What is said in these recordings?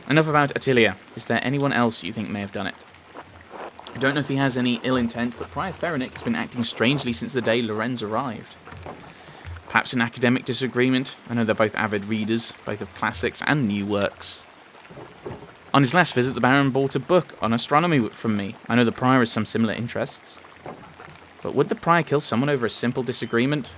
Enough about Attilia. Is there anyone else you think may have done it? I don't know if he has any ill intent, but Prior Ferenic has been acting strangely since the day Lorenz arrived. Perhaps an academic disagreement. I know they're both avid readers, both of classics and new works. On his last visit, the Baron bought a book on astronomy from me. I know the Prior has some similar interests. But would the Prior kill someone over a simple disagreement?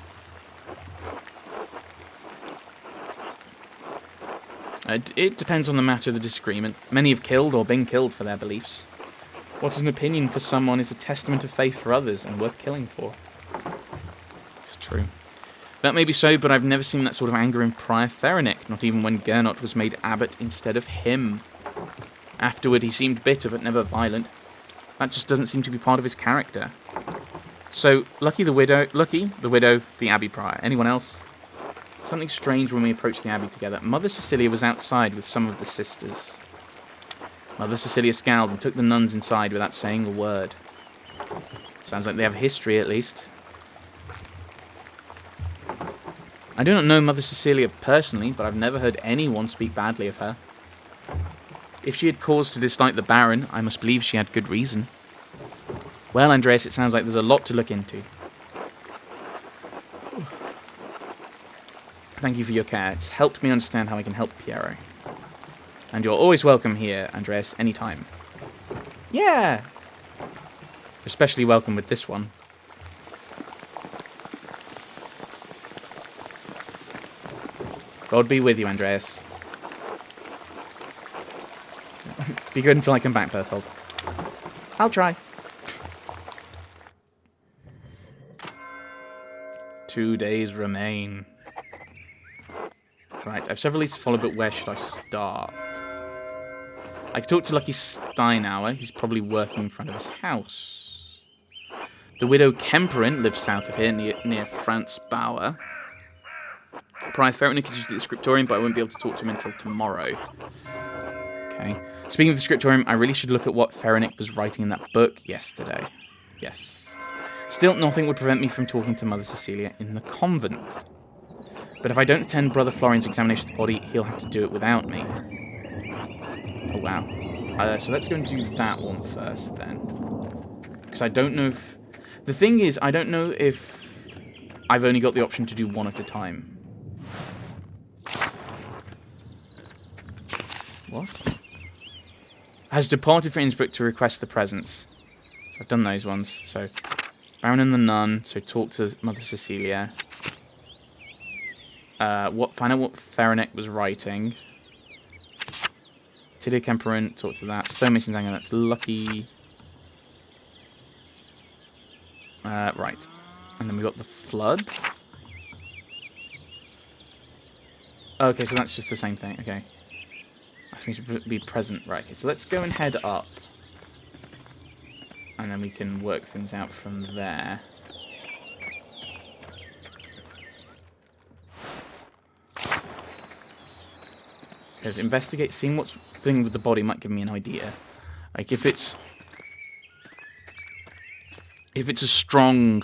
It depends on the matter of the disagreement. Many have killed or been killed for their beliefs. What is an opinion for someone is a testament of faith for others and worth killing for. It's true. That may be so, but I've never seen that sort of anger in Prior Ferenic, not even when Gernot was made abbot instead of him. Afterward, he seemed bitter but never violent. That just doesn't seem to be part of his character. So, Lucky the Widow, the Abbey Prior. Anyone else? Something strange when we approached the Abbey together. Mother Cecilia was outside with some of the sisters. Mother Cecilia scowled and took the nuns inside without saying a word. Sounds like they have a history, at least. I do not know Mother Cecilia personally, but I've never heard anyone speak badly of her. If she had cause to dislike the Baron, I must believe she had good reason. Well, Andreas, it sounds like there's a lot to look into. Thank you for your care. It's helped me understand how I can help Piero. And you're always welcome here, Andreas, anytime. Yeah! Especially welcome with this one. God be with you, Andreas. Be good until I come back, Berthold. I'll try. 2 days remain. Right, I have several leads to follow, but where should I start? I could talk to Lucky Steinauer. He's probably working in front of his house. The widow Kemperin lives south of here, near Franz Bauer. Prior Ferenic is usually at the scriptorium, but I won't be able to talk to him until tomorrow. Okay. Speaking of the scriptorium, I really should look at what Ferenic was writing in that book yesterday. Yes. Still, nothing would prevent me from talking to Mother Cecilia in the convent. But if I don't attend Brother Florian's examination of the body, he'll have to do it without me. Oh, wow. So let's go and do that one first, then. Because I don't know if... The thing is, I don't know if I've only got the option to do one at a time. What? Has departed for Innsbruck to request the presence. So I've done those ones. So, Baron and the Nun. So talk to Mother Cecilia. Find out what Ferenic was writing. Tidia Kemperin, talk to that. Stonemason's Anger, that's Lucky. Right. And then we got the Flood. Okay, so that's just the same thing. Okay. Ask me to be present. Right, okay, so let's go and head up. And then we can work things out from there. Because investigate, seeing what's thing with the body might give me an idea. Like if it's a strong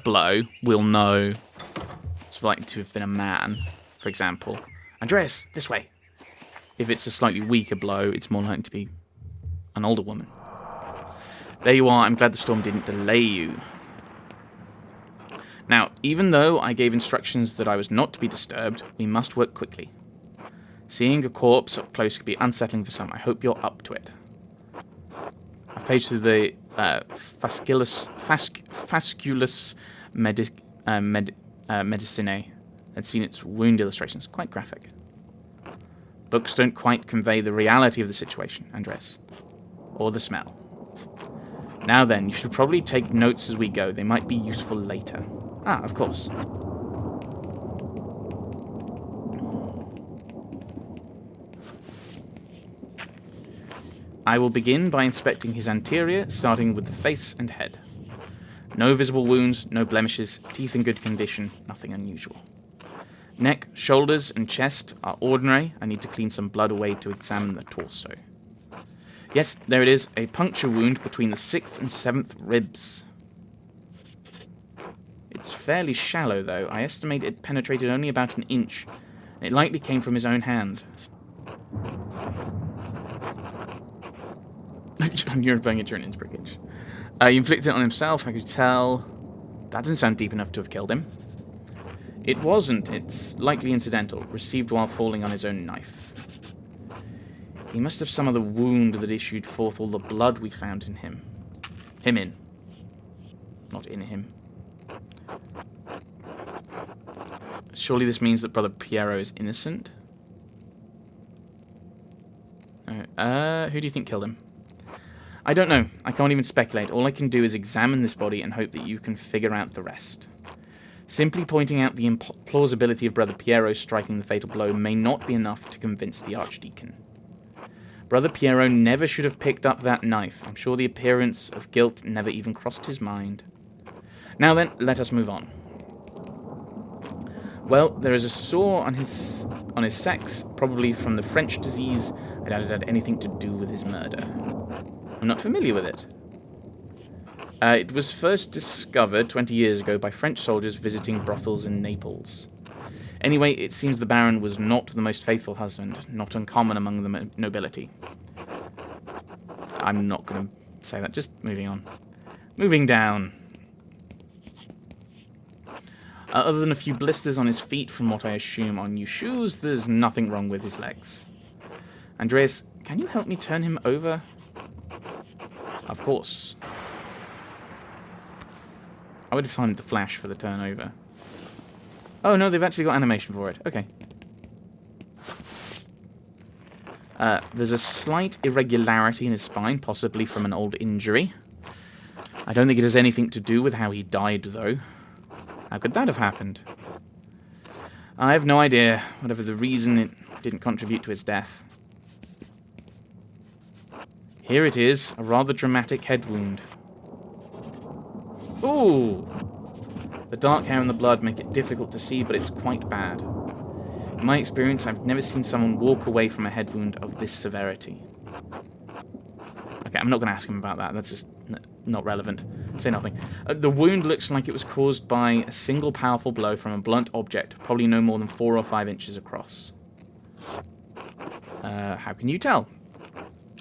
blow, we'll know it's likely to have been a man, for example. Andreas, this way. If it's a slightly weaker blow, it's more likely to be an older woman. There you are. I'm glad the storm didn't delay you. Now, even though I gave instructions that I was not to be disturbed, we must work quickly. Seeing a corpse up close could be unsettling for some. I hope you're up to it. I've paged through the Fasculus Medicinae and seen its wound illustrations. Quite graphic. Books don't quite convey the reality of the situation, Andres. Or the smell. Now then, you should probably take notes as we go. They might be useful later. Ah, of course. I will begin by inspecting his anterior, starting with the face and head. No visible wounds, no blemishes, teeth in good condition, nothing unusual. Neck, shoulders, and chest are ordinary. I need to clean some blood away to examine the torso. Yes, there it is, a puncture wound between the 6th and 7th ribs. It's fairly shallow, though. I estimate it penetrated only about an inch. It likely came from his own hand. On your bang it during Innsbruck. He inflicted it on himself, I could tell. That doesn't sound deep enough to have killed him. It wasn't. It's likely incidental. Received while falling on his own knife. He must have some other wound that issued forth all the blood we found in him. Him in. Not in him. Surely this means that Brother Piero is innocent? Who do you think killed him? I don't know. I can't even speculate. All I can do is examine this body and hope that you can figure out the rest. Simply pointing out the implausibility of Brother Piero striking the fatal blow may not be enough to convince the Archdeacon. Brother Piero never should have picked up that knife. I'm sure the appearance of guilt never even crossed his mind. Now then, let us move on. Well, there is a sore on his sex, probably from the French disease. I doubt it had anything to do with his murder. I'm not familiar with it. It was first discovered 20 years ago by French soldiers visiting brothels in Naples. Anyway, it seems the Baron was not the most faithful husband, not uncommon among the nobility. I'm not going to say that, just moving on. Moving down. Other than a few blisters on his feet from what I assume are new shoes, there's nothing wrong with his legs. Andreas, can you help me turn him over? Of course. I would have timed the flash for the turn over. Oh no, they've actually got animation for it. Okay. There's a slight irregularity in his spine, possibly from an old injury. I don't think it has anything to do with how he died, though. How could that have happened? I have no idea. Whatever the reason, it didn't contribute to his death. Here it is, a rather dramatic head wound. Ooh! The dark hair and the blood make it difficult to see, but it's quite bad. In my experience, I've never seen someone walk away from a head wound of this severity. Okay, I'm not going to ask him about that. That's just not relevant. Say nothing. The wound looks like it was caused by a single powerful blow from a blunt object, probably no more than 4 or 5 inches across. How can you tell?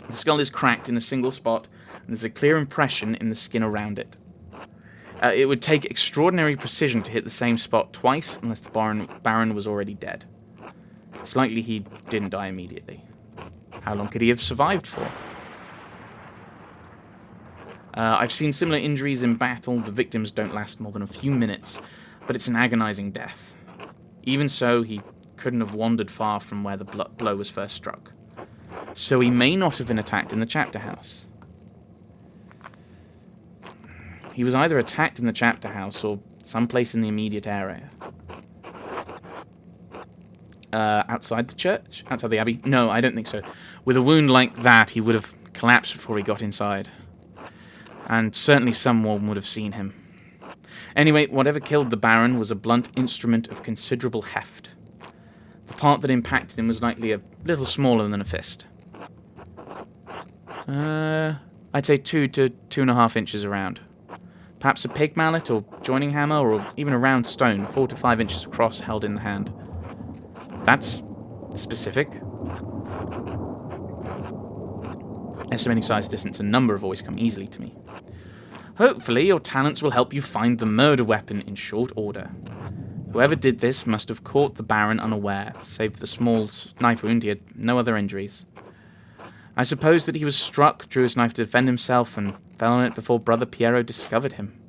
The skull is cracked in a single spot, and there's a clear impression in the skin around it. It would take extraordinary precision to hit the same spot twice, unless the Baron was already dead. It's likely he didn't die immediately. How long could he have survived for? I've seen similar injuries in battle. The victims don't last more than a few minutes, but it's an agonizing death. Even so, he couldn't have wandered far from where the blow was first struck. So he may not have been attacked in the chapter house. He was either attacked in the chapter house or someplace in the immediate area. Outside the church? Outside the abbey? No, I don't think so. With a wound like that, he would have collapsed before he got inside. And certainly someone would have seen him. Anyway, whatever killed the Baron was a blunt instrument of considerable heft. The part that impacted him was likely a little smaller than a fist. I'd say 2 to 2.5 inches around. Perhaps a pig mallet or joining hammer or even a round stone 4 to 5 inches across held in the hand. That's specific. Estimating size, distance, and number have always come easily to me. Hopefully your talents will help you find the murder weapon in short order. Whoever did this must have caught the Baron unaware. Save for the small knife wound, he had no other injuries. I suppose that he was struck, drew his knife to defend himself, and fell on it before Brother Piero discovered him.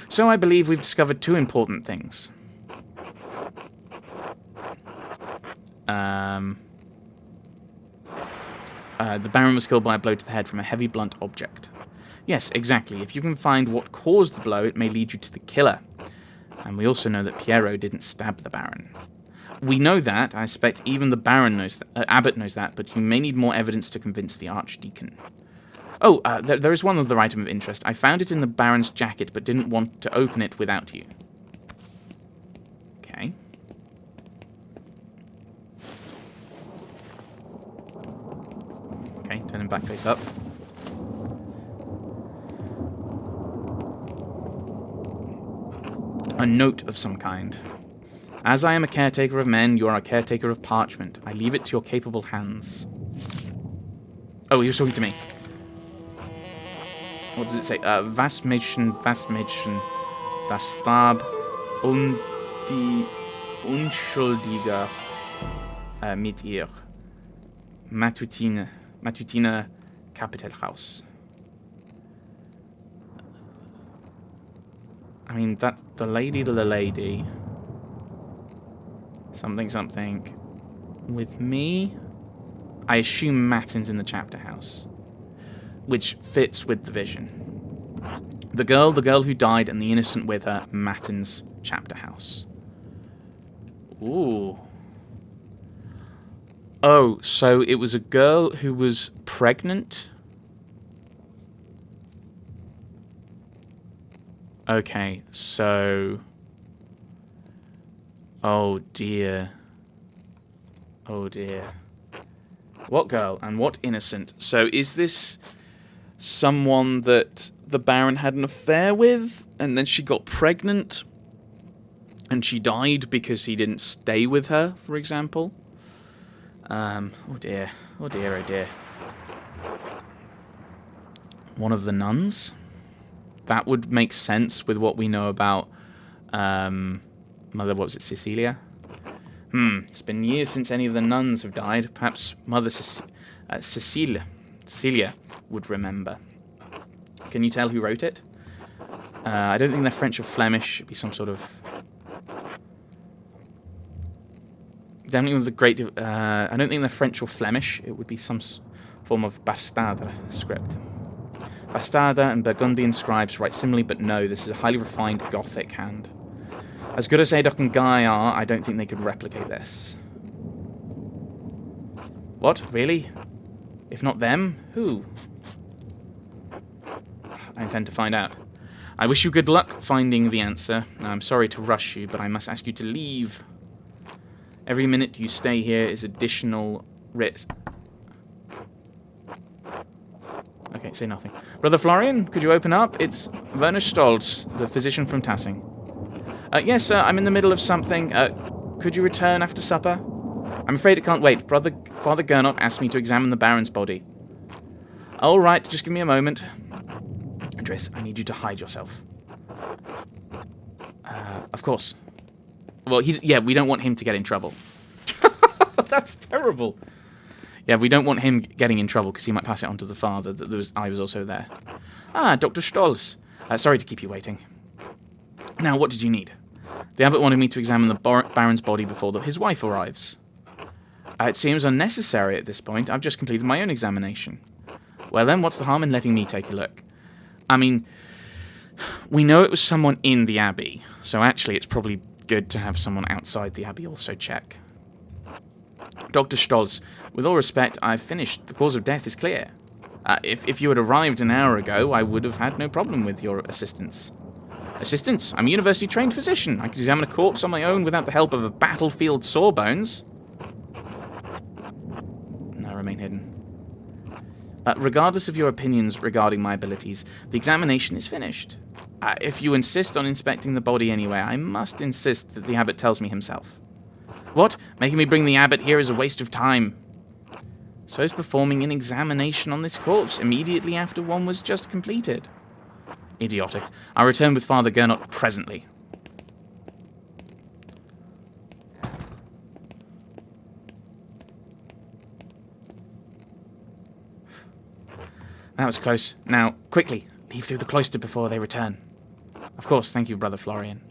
So I believe we've discovered 2 important things. The Baron was killed by a blow to the head from a heavy blunt object. Yes, exactly. If you can find what caused the blow, it may lead you to the killer. And we also know that Piero didn't stab the Baron. We know that. I suspect even the Baron knows that. Abbot knows that, but you may need more evidence to convince the Archdeacon. Oh, there is one other item of interest. I found it in the Baron's jacket, but didn't want to open it without you. Okay. Okay, turn him back face up. A note of some kind. As I am a caretaker of men, you are a caretaker of parchment. I leave it to your capable hands. Oh, he was talking to me. What does it say? Was Mädchen, das starb und die Unschuldige mit ihr. Matutine Kapitelhaus. I mean, that's the lady. Something. With me? I assume Mattin's in the chapter house. Which fits with the vision. The girl who died and the innocent with her, Mattin's chapter house. Ooh. Oh, so it was a girl who was pregnant? Okay, so... Oh dear. What girl and what innocent? So is this someone that the Baron had an affair with, and then she got pregnant, and she died because he didn't stay with her, for example? Oh dear. One of the nuns? That would make sense with what we know about Mother, what was it, Cecilia? It's been years since any of the nuns have died. Perhaps Mother Cecilia would remember. Can you tell who wrote it? I don't think they're French or Flemish. It'd be some sort of... Definitely with the great... I don't think they're French or Flemish. It would be some form of Bastarda script. Bastarda and Burgundian scribes write similarly, but no, this is a highly refined Gothic hand. As good as Adok and Guy are, I don't think they could replicate this. What? Really? If not them, who? I intend to find out. I wish you good luck finding the answer. I'm sorry to rush you, but I must ask you to leave. Every minute you stay here is additional risk. Okay, say nothing. Brother Florian, could you open up? It's Werner Stolz, the physician from Tassing. Yes, sir, I'm in the middle of something. Could you return after supper? I'm afraid it can't wait. Father Gernot asked me to examine the Baron's body. All right, just give me a moment. Andres, I need you to hide yourself. Of course. Well, we don't want him to get in trouble. That's terrible. Yeah, we don't want him getting in trouble because he might pass it on to the father that I was also there. Ah, Dr. Stolz. Sorry to keep you waiting. Now, what did you need? The abbot wanted me to examine the Baron's body before his wife arrives. It seems unnecessary at this point. I've just completed my own examination. Well then, what's the harm in letting me take a look? I mean, we know it was someone in the abbey, so actually it's probably good to have someone outside the abbey also check. Dr. Stolz, with all respect, I've finished. The cause of death is clear. If you had arrived an hour ago, I would have had no problem with your assistance. Assistance? I'm a university-trained physician. I could examine a corpse on my own without the help of a battlefield sawbones. No, remain hidden. Regardless of your opinions regarding my abilities, the examination is finished. If you insist on inspecting the body anyway, I must insist that the abbot tells me himself. What? Making me bring the abbot here is a waste of time. So is performing an examination on this corpse immediately after one was just completed. Idiotic. I'll return with Father Gernot presently. That was close. Now, quickly, leave through the cloister before they return. Of course, thank you, Brother Florian.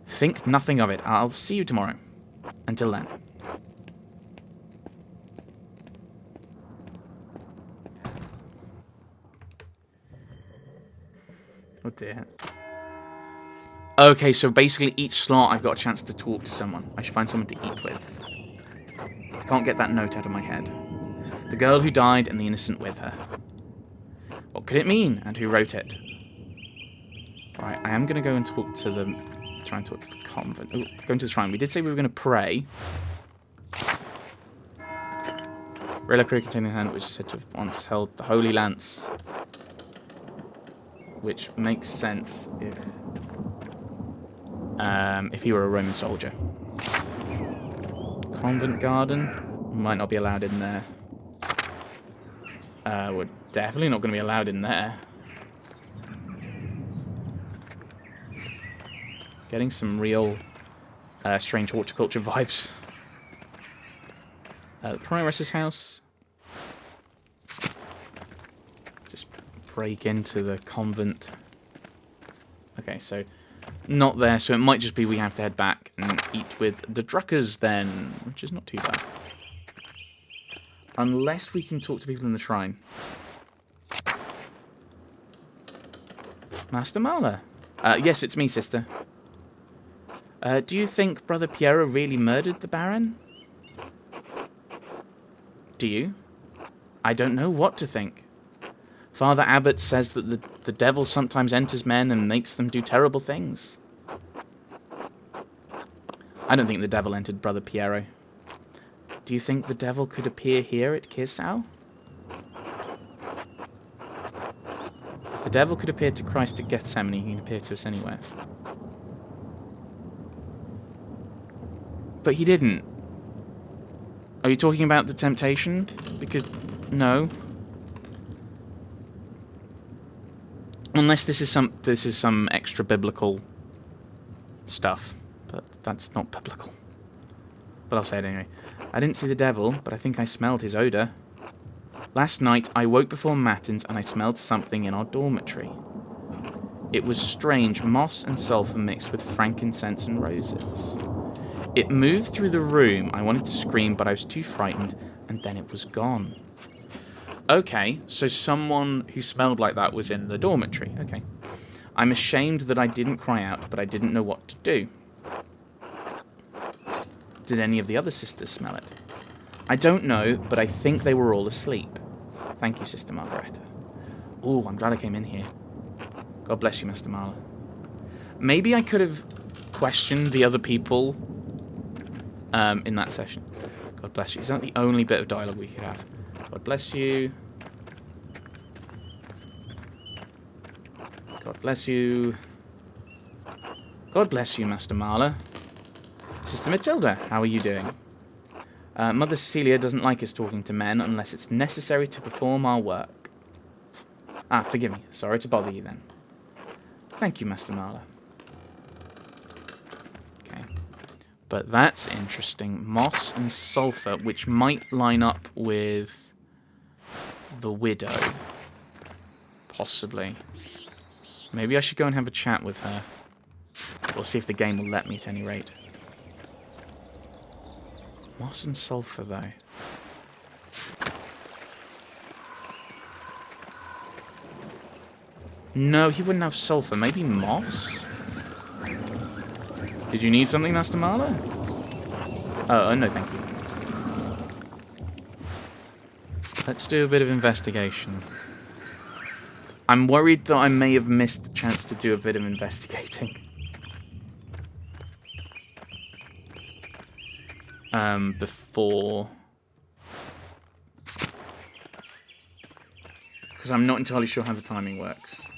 Think nothing of it. I'll see you tomorrow. Until then. Oh dear. Okay, so basically each slot I've got a chance to talk to someone. I should find someone to eat with. I can't get that note out of my head. The girl who died and the innocent with her. What could it mean? And who wrote it? Right, I am going to go and talk to the... Try and talk to the convent. Oh, going to the shrine. We did say we were going to pray. Reliquary containing a hand which is said to have once held the Holy Lance. Which makes sense if he were a Roman soldier. Convent garden. Might not be allowed in there. We're definitely not going to be allowed in there. Getting some real strange horticulture vibes. The Prioress's house. Just break into the convent. Okay, so not there, so it might just be we have to head back and eat with the Druckers then, which is not too bad. Unless we can talk to people in the shrine. Master Marla. Yes, it's me, sister. Do you think Brother Piero really murdered the Baron? Do you? I don't know what to think. Father Abbot says that the devil sometimes enters men and makes them do terrible things. I don't think the devil entered Brother Piero. Do you think the devil could appear here at Kirsau? If the devil could appear to Christ at Gethsemane, he can appear to us anywhere. But he didn't. Are you talking about the temptation? Because, no. Unless this is some extra biblical stuff. But that's not biblical. But I'll say it anyway. I didn't see the devil, but I think I smelled his odour. Last night, I woke before matins and I smelled something in our dormitory. It was strange, moss and sulphur mixed with frankincense and roses. It moved through the room. I wanted to scream, but I was too frightened, and then it was gone. Okay, so someone who smelled like that was in the dormitory. Okay. I'm ashamed that I didn't cry out, but I didn't know what to do. Did any of the other sisters smell it? I don't know, but I think they were all asleep. Thank you, Sister Margareta. Ooh, I'm glad I came in here. God bless you, Master Marla. Maybe I could have questioned the other people in that session. God bless you. Is that the only bit of dialogue we could have? God bless you. God bless you. God bless you, Master Marla. Sister Matilda, how are you doing? Mother Cecilia doesn't like us talking to men unless it's necessary to perform our work. Ah, forgive me. Sorry to bother you then. Thank you, Master Marla. Okay. But that's interesting. Moss and sulphur, which might line up with the widow. Possibly. Maybe I should go and have a chat with her. We'll see if the game will let me at any rate. Moss and sulphur, though. No, he wouldn't have sulphur. Maybe moss? Did you need something, Master Marla? Oh, no, thank you. Let's do a bit of investigation. I'm worried that I may have missed the chance to do a bit of investigating. Before... Because I'm not entirely sure how the timing works.